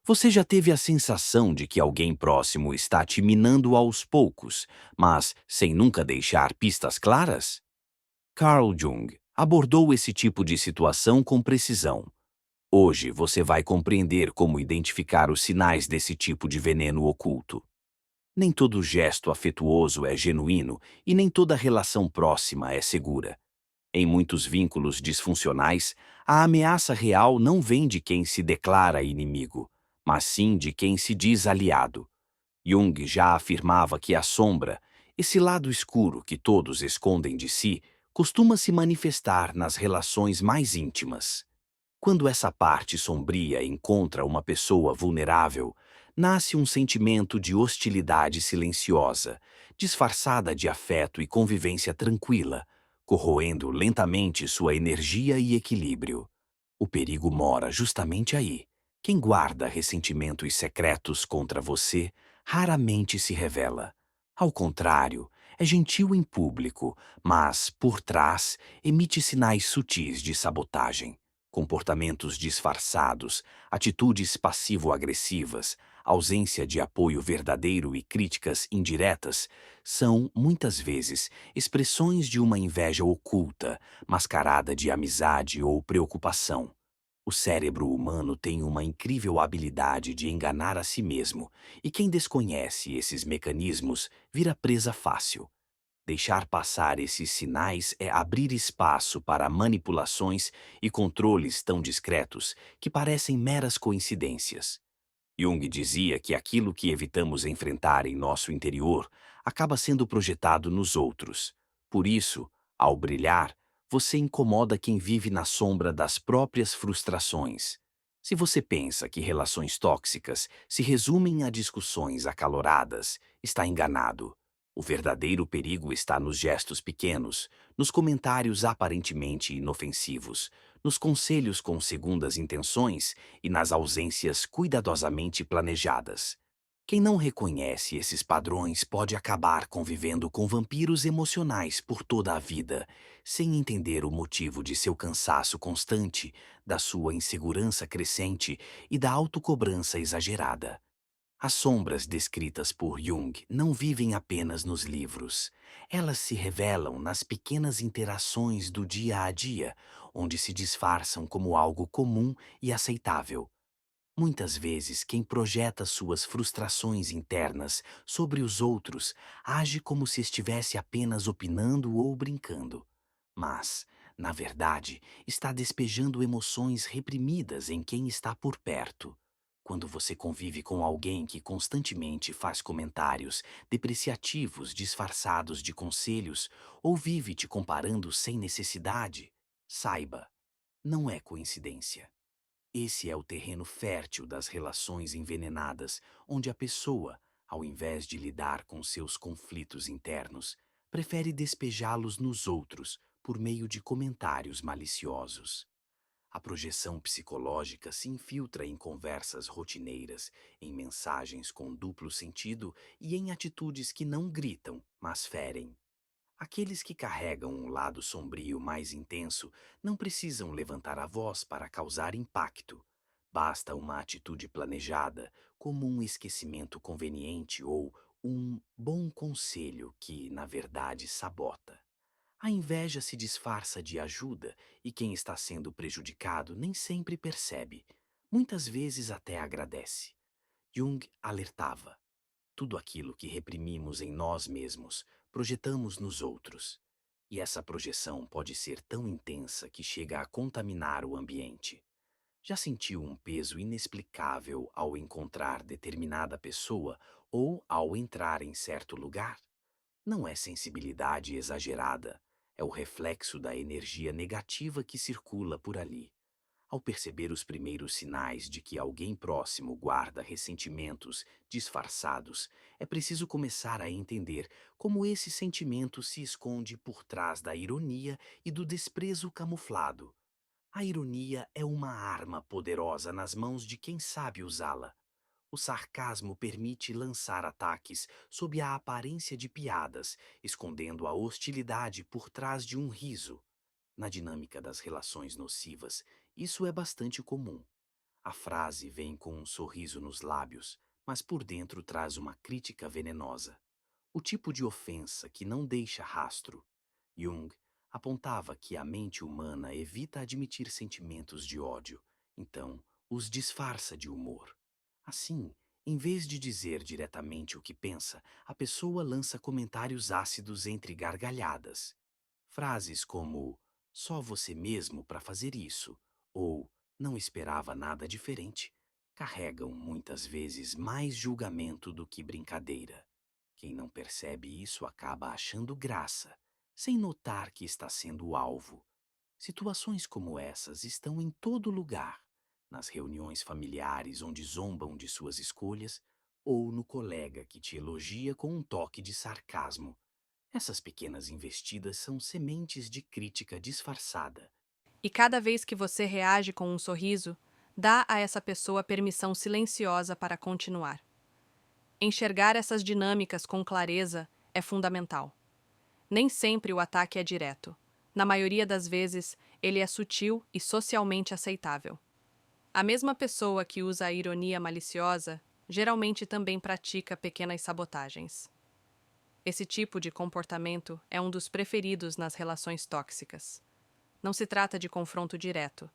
Você já teve a sensação de que alguém próximo está te minando aos poucos, mas sem nunca deixar pistas claras? Carl Jung abordou esse tipo de situação com precisão. Hoje você vai compreender como identificar os sinais desse tipo de veneno oculto. Nem todo gesto afetuoso é genuíno e nem toda relação próxima é segura. Em muitos vínculos disfuncionais, a ameaça real não vem de quem se declara inimigo, mas sim de quem se diz aliado. Jung já afirmava que a sombra, esse lado escuro que todos escondem de si, costuma se manifestar nas relações mais íntimas. Quando essa parte sombria encontra uma pessoa vulnerável, nasce um sentimento de hostilidade silenciosa, disfarçada de afeto e convivência tranquila, corroendo lentamente sua energia e equilíbrio. O perigo mora justamente aí. Quem guarda ressentimentos secretos contra você raramente se revela. Ao contrário, é gentil em público, mas, por trás, emite sinais sutis de sabotagem. Comportamentos disfarçados, atitudes passivo-agressivas, ausência de apoio verdadeiro e críticas indiretas são, muitas vezes, expressões de uma inveja oculta, mascarada de amizade ou preocupação. O cérebro humano tem uma incrível habilidade de enganar a si mesmo, e quem desconhece esses mecanismos vira presa fácil. Deixar passar esses sinais é abrir espaço para manipulações e controles tão discretos que parecem meras coincidências. Jung dizia que aquilo que evitamos enfrentar em nosso interior acaba sendo projetado nos outros. Por isso, ao brilhar, você incomoda quem vive na sombra das próprias frustrações. Se você pensa que relações tóxicas se resumem a discussões acaloradas, está enganado. O verdadeiro perigo está nos gestos pequenos, nos comentários aparentemente inofensivos, nos conselhos com segundas intenções e nas ausências cuidadosamente planejadas. Quem não reconhece esses padrões pode acabar convivendo com vampiros emocionais por toda a vida, sem entender o motivo de seu cansaço constante, da sua insegurança crescente e da autocobrança exagerada. As sombras descritas por Jung não vivem apenas nos livros. Elas se revelam nas pequenas interações do dia a dia, onde se disfarçam como algo comum e aceitável. Muitas vezes, quem projeta suas frustrações internas sobre os outros age como se estivesse apenas opinando ou brincando. Mas, na verdade, está despejando emoções reprimidas em quem está por perto. Quando você convive com alguém que constantemente faz comentários depreciativos disfarçados de conselhos ou vive te comparando sem necessidade, saiba, não é coincidência. Esse é o terreno fértil das relações envenenadas, onde a pessoa, ao invés de lidar com seus conflitos internos, prefere despejá-los nos outros por meio de comentários maliciosos. A projeção psicológica se infiltra em conversas rotineiras, em mensagens com duplo sentido e em atitudes que não gritam, mas ferem. Aqueles que carregam um lado sombrio mais intenso não precisam levantar a voz para causar impacto. Basta uma atitude planejada, como um esquecimento conveniente ou um bom conselho que, na verdade, sabota. A inveja se disfarça de ajuda e quem está sendo prejudicado nem sempre percebe. Muitas vezes até agradece. Jung alertava. Tudo aquilo que reprimimos em nós mesmos, projetamos nos outros. E essa projeção pode ser tão intensa que chega a contaminar o ambiente. Já sentiu um peso inexplicável ao encontrar determinada pessoa ou ao entrar em certo lugar? Não é sensibilidade exagerada, é o reflexo da energia negativa que circula por ali. Ao perceber os primeiros sinais de que alguém próximo guarda ressentimentos disfarçados, é preciso começar a entender como esse sentimento se esconde por trás da ironia e do desprezo camuflado. A ironia é uma arma poderosa nas mãos de quem sabe usá-la. O sarcasmo permite lançar ataques sob a aparência de piadas, escondendo a hostilidade por trás de um riso. Na dinâmica das relações nocivas, isso é bastante comum. A frase vem com um sorriso nos lábios, mas por dentro traz uma crítica venenosa. O tipo de ofensa que não deixa rastro. Jung apontava que a mente humana evita admitir sentimentos de ódio, então os disfarça de humor. Assim, em vez de dizer diretamente o que pensa, a pessoa lança comentários ácidos entre gargalhadas. Frases como só você mesmo para fazer isso ou não esperava nada diferente carregam muitas vezes mais julgamento do que brincadeira. Quem não percebe isso acaba achando graça, sem notar que está sendo alvo. Situações como essas estão em todo lugar, nas reuniões familiares onde zombam de suas escolhas, ou no colega que te elogia com um toque de sarcasmo. Essas pequenas investidas são sementes de crítica disfarçada. E cada vez que você reage com um sorriso, dá a essa pessoa permissão silenciosa para continuar. Enxergar essas dinâmicas com clareza é fundamental. Nem sempre o ataque é direto. Na maioria das vezes, ele é sutil e socialmente aceitável. A mesma pessoa que usa a ironia maliciosa geralmente também pratica pequenas sabotagens. Esse tipo de comportamento é um dos preferidos nas relações tóxicas. Não se trata de confronto direto,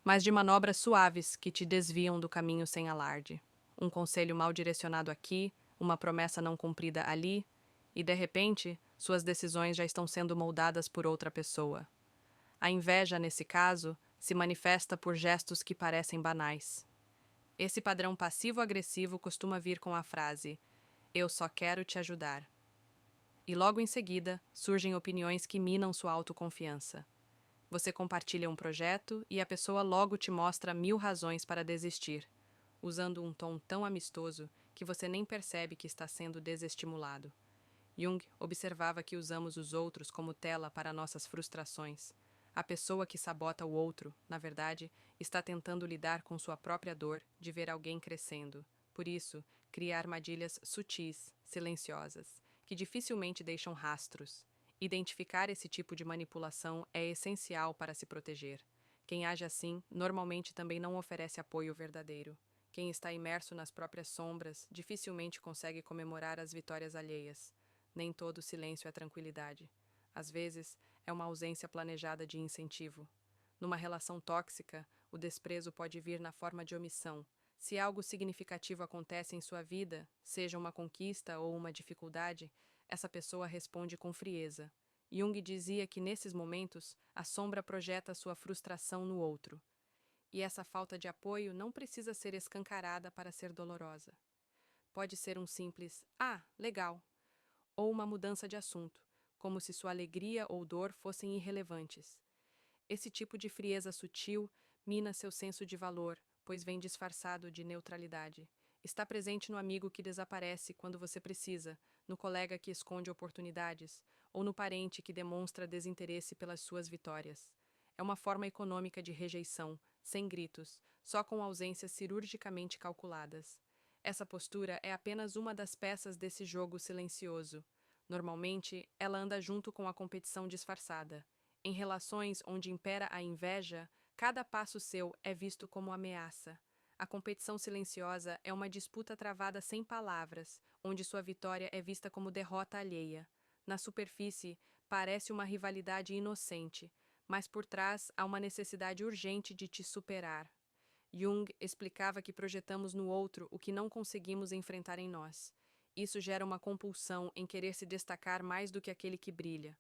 mas de manobras suaves que te desviam do caminho sem alarde. Um conselho mal direcionado aqui, uma promessa não cumprida ali, e de repente, suas decisões já estão sendo moldadas por outra pessoa. A inveja, nesse caso, se manifesta por gestos que parecem banais. Esse padrão passivo-agressivo costuma vir com a frase: "Eu só quero te ajudar." E logo em seguida, surgem opiniões que minam sua autoconfiança. Você compartilha um projeto e a pessoa logo te mostra 1000 razões para desistir, usando um tom tão amistoso que você nem percebe que está sendo desestimulado. Jung observava que usamos os outros como tela para nossas frustrações. A pessoa que sabota o outro, na verdade, está tentando lidar com sua própria dor de ver alguém crescendo. Por isso, cria armadilhas sutis, silenciosas, que dificilmente deixam rastros. Identificar esse tipo de manipulação é essencial para se proteger. Quem age assim, normalmente também não oferece apoio verdadeiro. Quem está imerso nas próprias sombras dificilmente consegue comemorar as vitórias alheias. Nem todo silêncio é tranquilidade. Às vezes, é uma ausência planejada de incentivo. Numa relação tóxica, o desprezo pode vir na forma de omissão. Se algo significativo acontece em sua vida, seja uma conquista ou uma dificuldade, essa pessoa responde com frieza. Jung dizia que nesses momentos, a sombra projeta sua frustração no outro. E essa falta de apoio não precisa ser escancarada para ser dolorosa. Pode ser um simples "ah, legal", ou uma mudança de assunto, como se sua alegria ou dor fossem irrelevantes. Esse tipo de frieza sutil mina seu senso de valor, pois vem disfarçado de neutralidade. Está presente no amigo que desaparece quando você precisa, no colega que esconde oportunidades, ou no parente que demonstra desinteresse pelas suas vitórias. É uma forma econômica de rejeição, sem gritos, só com ausências cirurgicamente calculadas. Essa postura é apenas uma das peças desse jogo silencioso. Normalmente, ela anda junto com a competição disfarçada. Em relações onde impera a inveja, cada passo seu é visto como ameaça. A competição silenciosa é uma disputa travada sem palavras, onde sua vitória é vista como derrota alheia. Na superfície, parece uma rivalidade inocente, mas por trás há uma necessidade urgente de te superar. Jung explicava que projetamos no outro o que não conseguimos enfrentar em nós. Isso gera uma compulsão em querer se destacar mais do que aquele que brilha.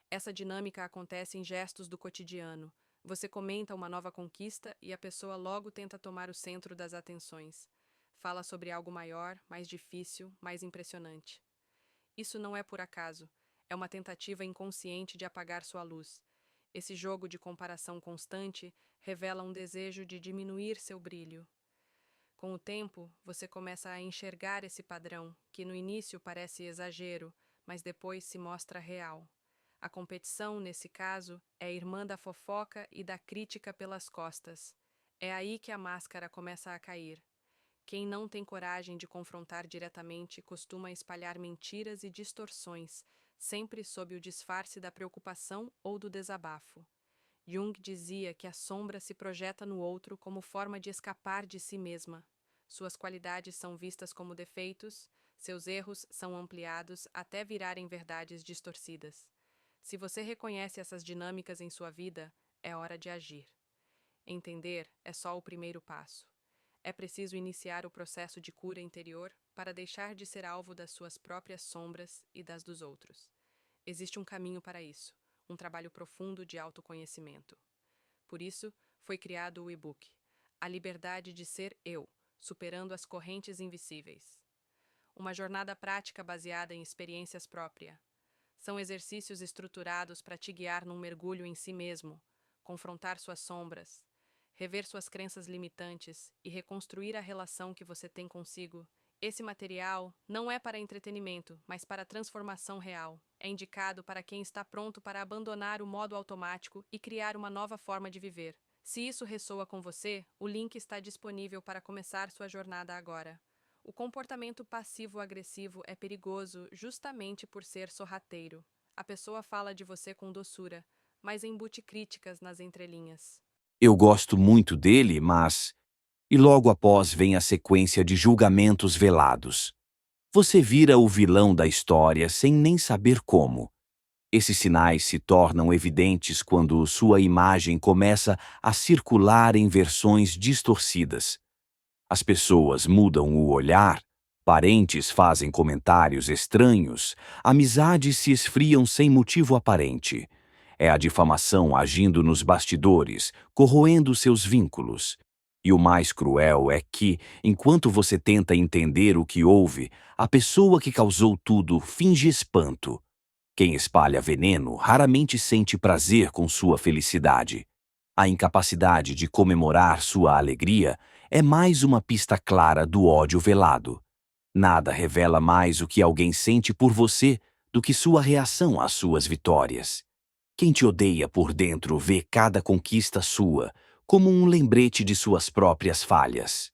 Essa dinâmica acontece em gestos do cotidiano. Você comenta uma nova conquista e a pessoa logo tenta tomar o centro das atenções. Fala sobre algo maior, mais difícil, mais impressionante. Isso não é por acaso. É uma tentativa inconsciente de apagar sua luz. Esse jogo de comparação constante revela um desejo de diminuir seu brilho. Com o tempo, você começa a enxergar esse padrão, que no início parece exagero, mas depois se mostra real. A competição, nesse caso, é irmã da fofoca e da crítica pelas costas. É aí que a máscara começa a cair. Quem não tem coragem de confrontar diretamente costuma espalhar mentiras e distorções, sempre sob o disfarce da preocupação ou do desabafo. Jung dizia que a sombra se projeta no outro como forma de escapar de si mesma. Suas qualidades são vistas como defeitos, seus erros são ampliados até virarem verdades distorcidas. Se você reconhece essas dinâmicas em sua vida, é hora de agir. Entender é só o primeiro passo. É preciso iniciar o processo de cura interior para deixar de ser alvo das suas próprias sombras e das dos outros. Existe um caminho para isso, um trabalho profundo de autoconhecimento. Por isso, foi criado o e-book A Liberdade de Ser Eu, Superando as Correntes Invisíveis. Uma jornada prática baseada em experiências próprias. São exercícios estruturados para te guiar num mergulho em si mesmo, confrontar suas sombras, rever suas crenças limitantes e reconstruir a relação que você tem consigo. Esse material não é para entretenimento, mas para transformação real. É indicado para quem está pronto para abandonar o modo automático e criar uma nova forma de viver. Se isso ressoa com você, o link está disponível para começar sua jornada agora. O comportamento passivo-agressivo é perigoso justamente por ser sorrateiro. A pessoa fala de você com doçura, mas embute críticas nas entrelinhas. Eu gosto muito dele, mas. E logo após vem a sequência de julgamentos velados. Você vira o vilão da história sem nem saber como. Esses sinais se tornam evidentes quando sua imagem começa a circular em versões distorcidas. As pessoas mudam o olhar, parentes fazem comentários estranhos, amizades se esfriam sem motivo aparente. É a difamação agindo nos bastidores, corroendo seus vínculos. E o mais cruel é que, enquanto você tenta entender o que houve, a pessoa que causou tudo finge espanto. Quem espalha veneno raramente sente prazer com sua felicidade. A incapacidade de comemorar sua alegria é mais uma pista clara do ódio velado. Nada revela mais o que alguém sente por você do que sua reação às suas vitórias. Quem te odeia por dentro vê cada conquista sua como um lembrete de suas próprias falhas.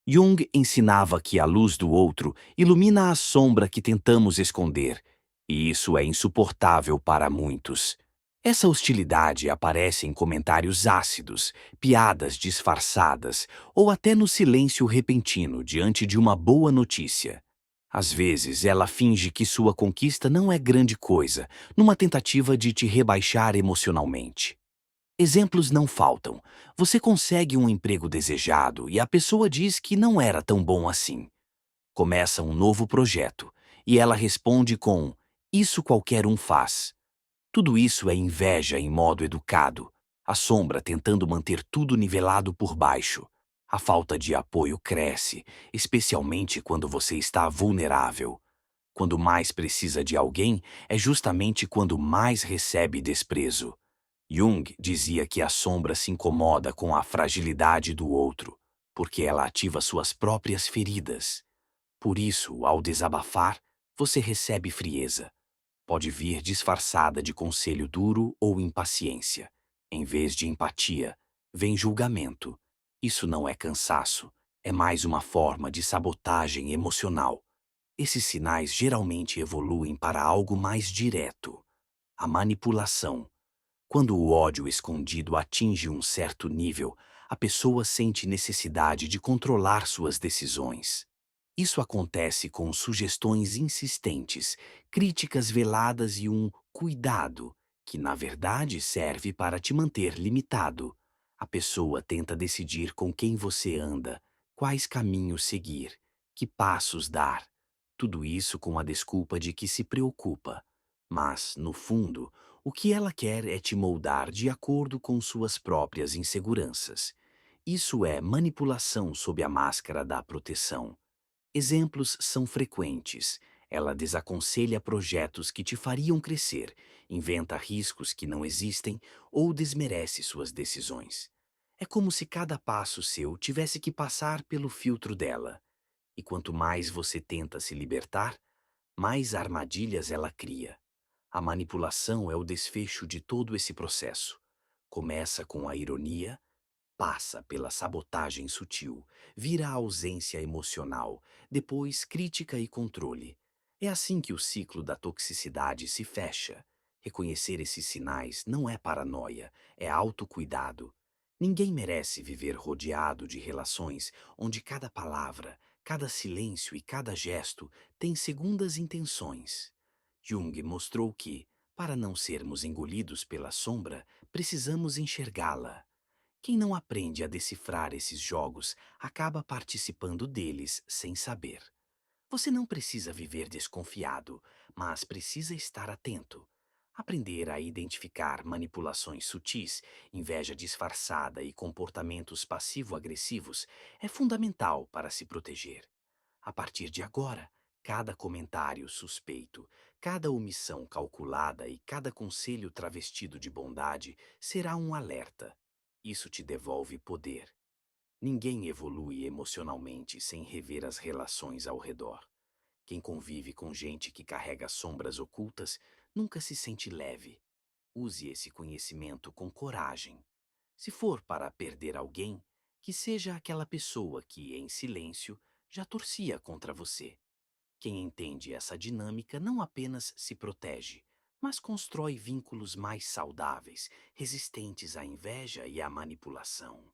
Jung ensinava que a luz do outro ilumina a sombra que tentamos esconder, e isso é insuportável para muitos. Essa hostilidade aparece em comentários ácidos, piadas disfarçadas ou até no silêncio repentino diante de uma boa notícia. Às vezes, ela finge que sua conquista não é grande coisa, numa tentativa de te rebaixar emocionalmente. Exemplos não faltam. Você consegue um emprego desejado e a pessoa diz que não era tão bom assim. Começa um novo projeto e ela responde com: Isso qualquer um faz. Tudo isso é inveja em modo educado, a sombra tentando manter tudo nivelado por baixo. A falta de apoio cresce, especialmente quando você está vulnerável. Quando mais precisa de alguém, é justamente quando mais recebe desprezo. Jung dizia que a sombra se incomoda com a fragilidade do outro, porque ela ativa suas próprias feridas. Por isso, ao desabafar, você recebe frieza. Pode vir disfarçada de conselho duro ou impaciência. Em vez de empatia, vem julgamento. Isso não é cansaço, é mais uma forma de sabotagem emocional. Esses sinais geralmente evoluem para algo mais direto: a manipulação. Quando o ódio escondido atinge um certo nível, a pessoa sente necessidade de controlar suas decisões. Isso acontece com sugestões insistentes, críticas veladas e um cuidado, que na verdade serve para te manter limitado. A pessoa tenta decidir com quem você anda, quais caminhos seguir, que passos dar. Tudo isso com a desculpa de que se preocupa. Mas, no fundo, o que ela quer é te moldar de acordo com suas próprias inseguranças. Isso é manipulação sob a máscara da proteção. Exemplos são frequentes. Ela desaconselha projetos que te fariam crescer, inventa riscos que não existem ou desmerece suas decisões. É como se cada passo seu tivesse que passar pelo filtro dela. E quanto mais você tenta se libertar, mais armadilhas ela cria. A manipulação é o desfecho de todo esse processo. Começa com a ironia, passa pela sabotagem sutil, vira a ausência emocional, depois crítica e controle. É assim que o ciclo da toxicidade se fecha. Reconhecer esses sinais não é paranoia, é autocuidado. Ninguém merece viver rodeado de relações onde cada palavra, cada silêncio e cada gesto tem segundas intenções. Jung mostrou que, para não sermos engolidos pela sombra, precisamos enxergá-la. Quem não aprende a decifrar esses jogos acaba participando deles sem saber. Você não precisa viver desconfiado, mas precisa estar atento. Aprender a identificar manipulações sutis, inveja disfarçada e comportamentos passivo-agressivos é fundamental para se proteger. A partir de agora, cada comentário suspeito, cada omissão calculada e cada conselho travestido de bondade será um alerta. Isso te devolve poder. Ninguém evolui emocionalmente sem rever as relações ao redor. Quem convive com gente que carrega sombras ocultas nunca se sente leve. Use esse conhecimento com coragem. Se for para perder alguém, que seja aquela pessoa que, em silêncio, já torcia contra você. Quem entende essa dinâmica não apenas se protege, mas constrói vínculos mais saudáveis, resistentes à inveja e à manipulação.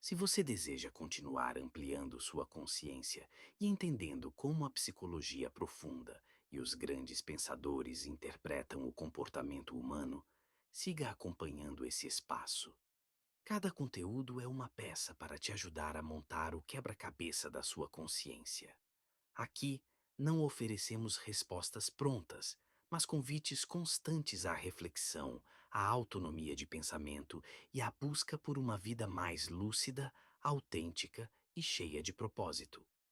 Se você deseja continuar ampliando sua consciência e entendendo como a psicologia profunda e os grandes pensadores interpretam o comportamento humano, siga acompanhando esse espaço. Cada conteúdo é uma peça para te ajudar a montar o quebra-cabeça da sua consciência. Aqui, não oferecemos respostas prontas, mas convites constantes à reflexão, à autonomia de pensamento e à busca por uma vida mais lúcida, autêntica e cheia de propósito.